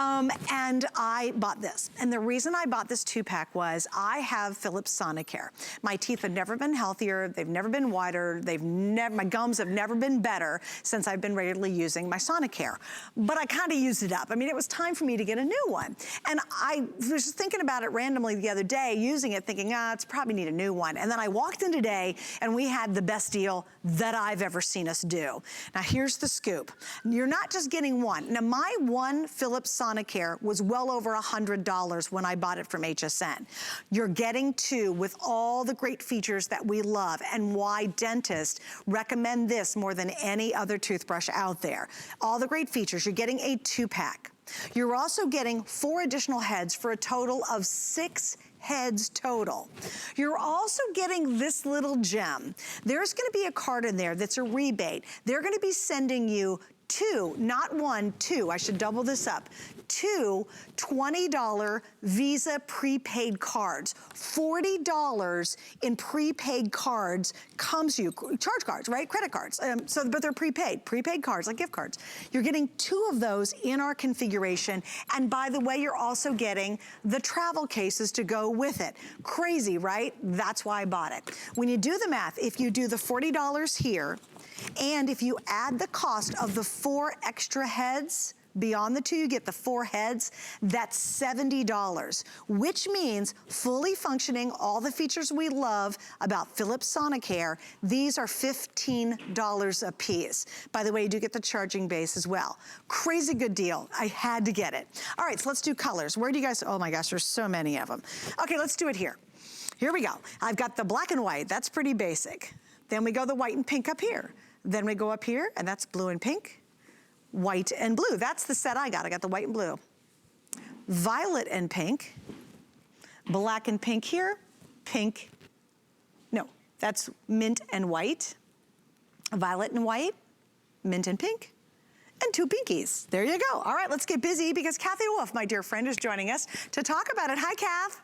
And I bought this. And the reason I bought this 2-pack was I have Philips Sonicare. My teeth have never been healthier. They've never been whiter. My gums have never been better since I've been regularly using my Sonicare. But I kind of used it up. I mean, it was time for me to get a new one. And I was just thinking about it randomly the other day, using it, thinking, it's probably need a new one. And then I walked in today and we had the best deal that I've ever seen us do. Now here's the scoop. You're not just getting one. Now my one Philips Sonicare was well over $100 when I bought it from HSN. You're getting two with all the great features that we love and why dentists recommend this more than any other toothbrush out there. All the great features. You're getting a 2-pack. You're also getting 4 additional heads for a total of 6 heads total. You're also getting this little gem. There's gonna be a card in there that's a rebate. They're gonna be sending you 2, not 1, 2, I should double this up, 2 $20 Visa prepaid cards. $40 in prepaid cards comes to you, charge cards, right? Credit cards, but they're prepaid cards, like gift cards. You're getting 2 of those in our configuration, and by the way, you're also getting the travel cases to go with it. Crazy, right? That's why I bought it. When you do the math, if you do the $40 here, and if you add the cost of the 4 extra heads, beyond the 2, you get the 4 heads, that's $70, which means fully functioning, all the features we love about Philips Sonicare, these are $15 a piece. By the way, you do get the charging base as well. Crazy good deal. I had to get it. All right, so let's do colors. Where do you guys, oh my gosh, there's so many of them. Okay, let's do it here. Here we go. I've got the black and white, that's pretty basic. Then we go the white and pink up here. Then we go up here, and that's blue and pink, white and blue. That's the set I got the white and blue. Violet and pink, black and pink here, pink, no, that's mint and white, violet and white, mint and pink, and 2 pinkies. There you go. All right, let's get busy because Kathy Wolf, my dear friend, is joining us to talk about it. Hi, Kath.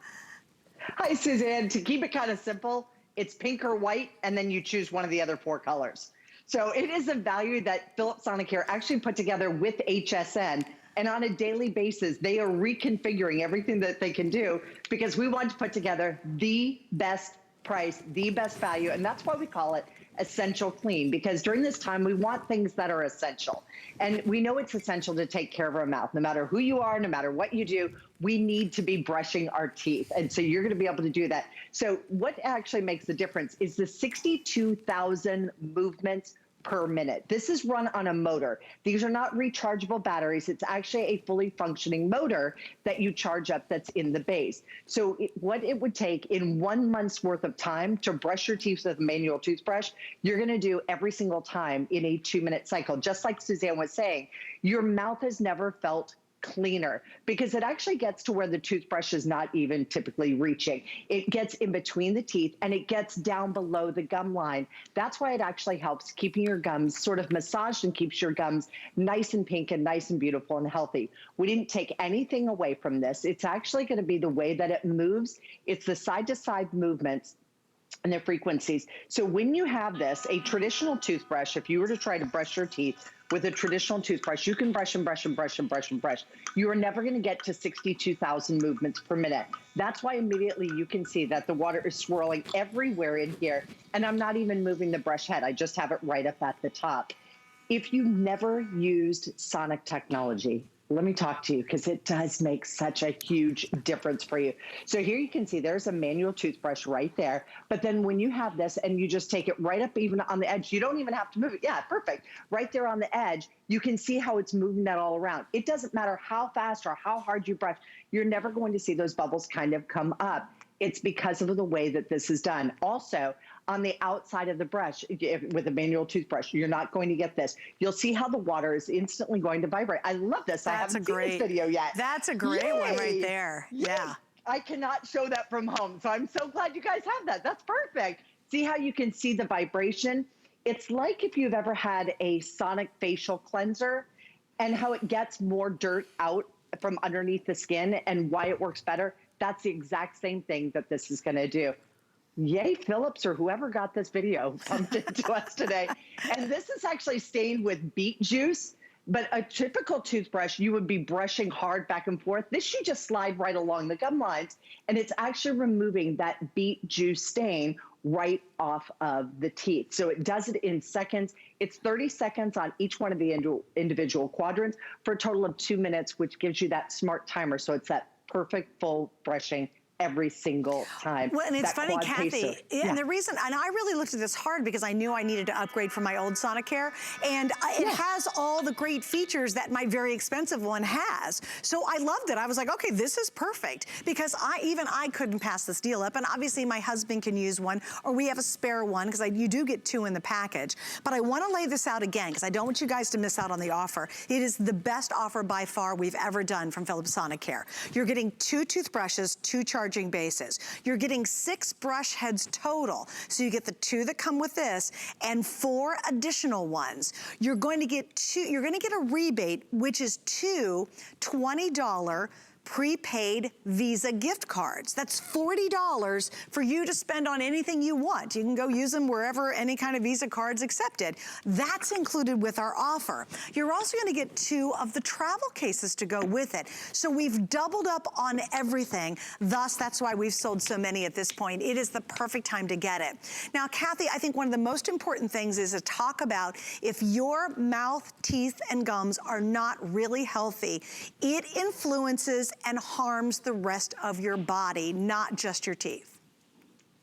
Hi, Suzanne. To keep it kind of simple, it's pink or white, and then you choose one of the other 4 colors. So it is a value that Philips Sonicare actually put together with HSN, and on a daily basis, they are reconfiguring everything that they can do because we want to put together the best price, the best value, and that's why we call it Essential Clean, because during this time, we want things that are essential. And we know it's essential to take care of our mouth. No matter who you are, no matter what you do, we need to be brushing our teeth. And so you're gonna be able to do that. So what actually makes the difference is the 62,000 movements per minute. This is run on a motor. These are not rechargeable batteries. It's actually a fully functioning motor that you charge up that's in the base. So what it would take in 1 month's worth of time to brush your teeth with a manual toothbrush, you're gonna do every single time in a 2-minute cycle. Just like Suzanne was saying, your mouth has never felt cleaner because it actually gets to where the toothbrush is not even typically reaching. It gets in between the teeth and it gets down below the gum line. That's why it actually helps keeping your gums sort of massaged and keeps your gums nice and pink and nice and beautiful and healthy. We didn't take anything away from this. It's actually going to be the way that it moves. It's the side-to-side movements and their frequencies. So when you have this, a traditional toothbrush, if you were to try to brush your teeth with a traditional toothbrush, you can brush and brush and brush and brush and brush. You are never going to get to 62,000 movements per minute. That's why immediately you can see that the water is swirling everywhere in here. And I'm not even moving the brush head. I just have it right up at the top. If you never used sonic technology, let me talk to you because it does make such a huge difference for you. So here you can see there's a manual toothbrush right there. But then when you have this and you just take it right up even on the edge, you don't even have to move it. Yeah, perfect. Right there on the edge, you can see how it's moving that all around. It doesn't matter how fast or how hard you brush, you're never going to see those bubbles kind of come up. It's because of the way that this is done. Also, on the outside of the brush, with a manual toothbrush, you're not going to get this. You'll see how the water is instantly going to vibrate. I love this. I haven't seen this video yet. That's a great one right there. Yes. Yeah. I cannot show that from home, so I'm so glad you guys have that. That's perfect. See how you can see the vibration? It's like if you've ever had a sonic facial cleanser and how it gets more dirt out from underneath the skin and why it works better. That's the exact same thing that this is going to do. Yay, Philips, or whoever got this video pumped into us today. And this is actually stained with beet juice. But a typical toothbrush, you would be brushing hard back and forth. This you just slide right along the gum lines, and it's actually removing that beet juice stain right off of the teeth. So it does it in seconds. It's 30 seconds on each one of the individual quadrants for a total of 2 minutes, which gives you that smart timer. So it's that perfect full brushing every single time. Well, and it's that funny, Kathy, yeah. and the reason, and I really looked at this hard because I knew I needed to upgrade from my old Sonicare, and it has all the great features that my very expensive one has. So I loved it. I was like, okay, this is perfect, because I couldn't pass this deal up, and obviously my husband can use one, or we have a spare one, because you do get 2 in the package. But I want to lay this out again, because I don't want you guys to miss out on the offer. It is the best offer by far we've ever done from Philips Sonicare. You're getting 2 toothbrushes, 2 charging bases. You're getting 6 brush heads total. So you get the 2 that come with this and 4 additional ones. You're going to get a rebate, which is 2 $20 prepaid Visa gift cards. That's $40 for you to spend on anything you want. You can go use them wherever any kind of Visa card's accepted. That's included with our offer. You're also gonna get 2 of the travel cases to go with it. So we've doubled up on everything. Thus, that's why we've sold so many at this point. It is the perfect time to get it. Now, Kathy, I think one of the most important things is to talk about if your mouth, teeth, and gums are not really healthy, it influences and harms the rest of your body, not just your teeth.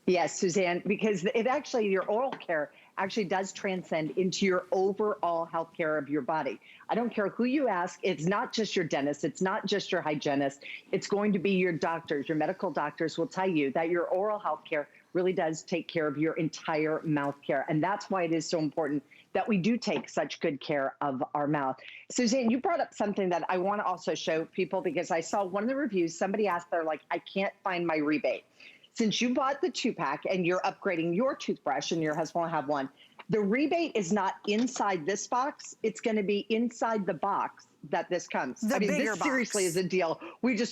Yes, Suzanne, because it actually, your oral care actually does transcend into your overall health care of your body. I don't care who you ask. It's not just your dentist. It's not just your hygienist. It's going to be your doctors. Your medical doctors will tell you that your oral health care really does take care of your entire mouth care. And that's why it is so important that we do take such good care of our mouth. Suzanne, you brought up something that I want to also show people, because I saw one of the reviews, somebody asked, they're like, I can't find my rebate. Since you bought the 2-pack and you're upgrading your toothbrush and your husband will have one, the rebate is not inside this box. It's going to be inside the box that this comes. The bigger this box. Seriously is a deal.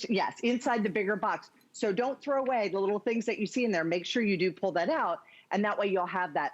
Yes, inside the bigger box. So don't throw away the little things that you see in there. Make sure you do pull that out, and that way you'll have that.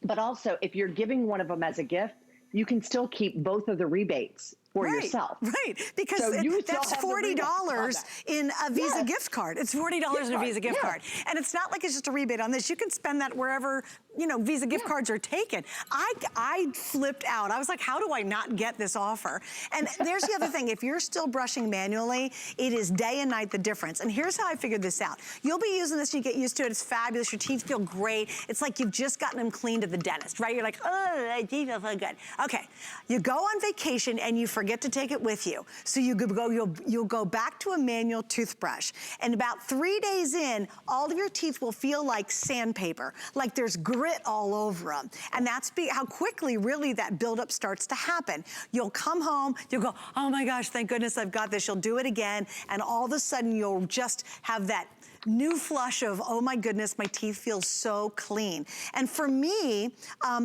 But also, if you're giving one of them as a gift, you can still keep both of the rebates for yourself. Right, because so that's $40 in a Visa gift card. It's $40 in a Visa gift card. And it's not like it's just a rebate on this. You can spend that wherever, you know, Visa gift cards are taken. I flipped out. I was like, how do I not get this offer? And there's the other thing. If you're still brushing manually, it is day and night the difference. And here's how I figured this out. You'll be using this, you get used to it. It's fabulous. Your teeth feel great. It's like you've just gotten them cleaned at the dentist, right? You're like, oh, my teeth feel so good. Okay, you go on vacation and you forget to take it with you. So you'll go back to a manual toothbrush. And about 3 days in, all of your teeth will feel like sandpaper, like there's grit all over them. And that's how quickly really that buildup starts to happen. You'll come home, you'll go, oh my gosh, thank goodness I've got this. You'll do it again. And all of a sudden you'll just have that new flush of, oh my goodness, my teeth feel so clean. And for me,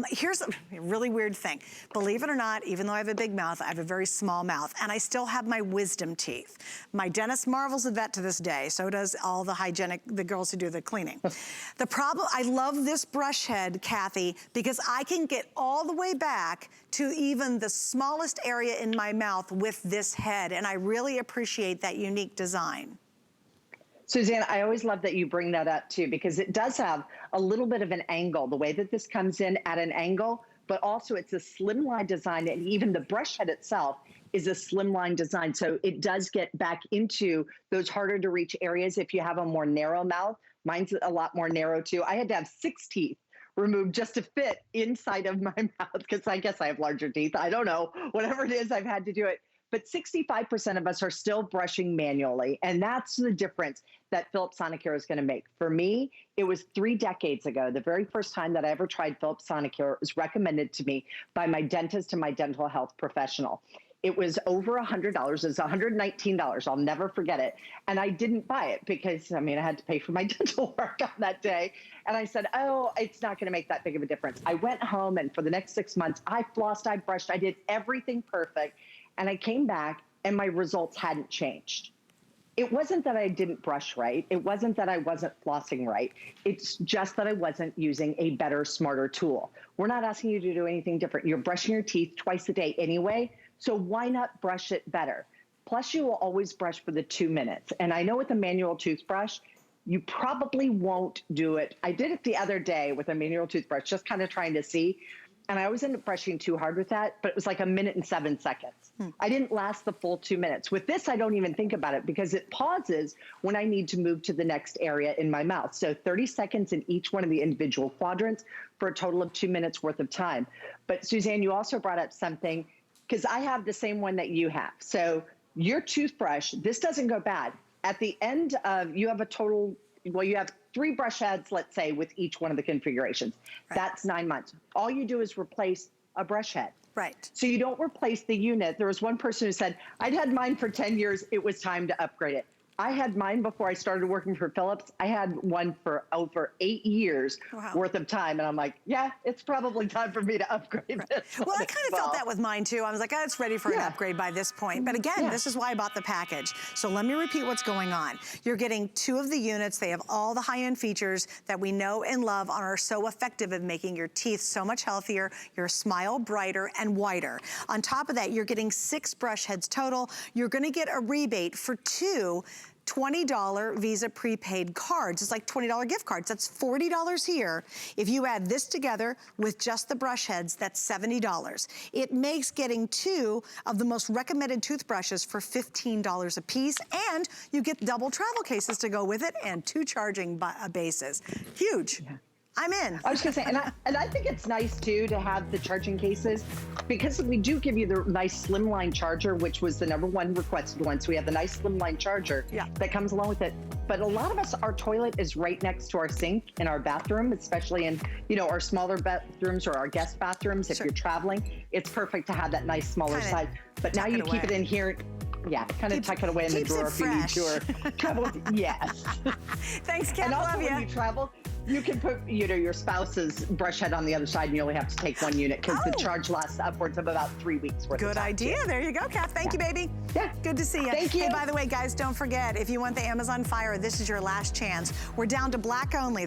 here's a really weird thing. Believe it or not, even though I have a big mouth, I have a very small mouth, and I still have my wisdom teeth. My dentist marvels at that to this day. So does all the girls who do the cleaning. The problem, I love this brush head, Kathy, because I can get all the way back to even the smallest area in my mouth with this head, and I really appreciate that unique design. Suzanne, I always love that you bring that up too, because it does have a little bit of an angle, the way that this comes in at an angle, but also it's a slimline design, and even the brush head itself is a slimline design. So it does get back into those harder to reach areas if you have a more narrow mouth. Mine's a lot more narrow too. I had to have 6 teeth removed just to fit inside of my mouth, because I guess I have larger teeth. I don't know, whatever it is, I've had to do it. But 65% of us are still brushing manually. And that's the difference that Philips Sonicare is going to make. For me, it was 3 decades ago, the very first time that I ever tried Philips Sonicare. It was recommended to me by my dentist and my dental health professional. It was over $100. It was $119. I'll never forget it. And I didn't buy it because, I mean, I had to pay for my dental work on that day. And I said, oh, it's not going to make that big of a difference. I went home, and for the next 6 months, I flossed, I brushed, I did everything perfect. And I came back and my results hadn't changed. It wasn't that I didn't brush right. It wasn't that I wasn't flossing right. It's just that I wasn't using a better, smarter tool. We're not asking you to do anything different. You're brushing your teeth twice a day anyway. So why not brush it better? Plus, you will always brush for the 2 minutes. And I know with a manual toothbrush, you probably won't do it. I did it the other day with a manual toothbrush, just kind of trying to see. And I always ended up brushing too hard with that, but it was like 1 minute and 7 seconds. I didn't last the full 2 minutes. With this, I don't even think about it because it pauses when I need to move to the next area in my mouth. So 30 seconds in each one of the individual quadrants for a total of 2 minutes worth of time. But Suzanne, you also brought up something, because I have the same one that you have. So your toothbrush, this doesn't go bad. At the end of, you have a total, well, you have 3 brush heads, let's say, with each one of the configurations. Right. That's 9 months. All you do is replace a brush head. Right. So you don't replace the unit. There was one person who said, I'd had mine for 10 years. It was time to upgrade it. I had mine before I started working for Philips. I had one for over 8 years worth of time. And I'm like, yeah, it's probably time for me to upgrade this. Well, I kind of felt that with mine too. I was like, oh, it's ready for an upgrade by this point. But again, this is why I bought the package. So let me repeat what's going on. You're getting 2 of the units. They have all the high-end features that we know and love and are so effective at making your teeth so much healthier, your smile brighter and whiter. On top of that, you're getting 6 brush heads total. You're gonna get a rebate for 2 $20 Visa prepaid cards. It's like $20 gift cards. That's $40 here. If you add this together with just the brush heads, that's $70. It makes getting 2 of the most recommended toothbrushes for $15 a piece, and you get double travel cases to go with it and 2 charging bases. Huge. Yeah. I'm in. I was gonna say, and I think it's nice too to have the charging cases, because we do give you the nice slimline charger, which was the #1 requested one. So we have the nice slimline charger that comes along with it. But a lot of us, our toilet is right next to our sink in our bathroom, especially in, you know, our smaller bathrooms or our guest bathrooms. If you're traveling, it's perfect to have that nice smaller size. But now you keep it in here. Yeah, kind of tuck it away in the drawer if you need to, or travel. Yes. Thanks, Ken. And also love when you travel, you can put, you know, your spouse's brush head on the other side, and you only have to take 1 unit because the charge lasts upwards of about 3 weeks worth of time. Good idea. There you go, Kath. Thank you, baby. Yeah. Good to see you. Thank you. Hey, by the way, guys, don't forget, if you want the Amazon Fire, this is your last chance. We're down to black only.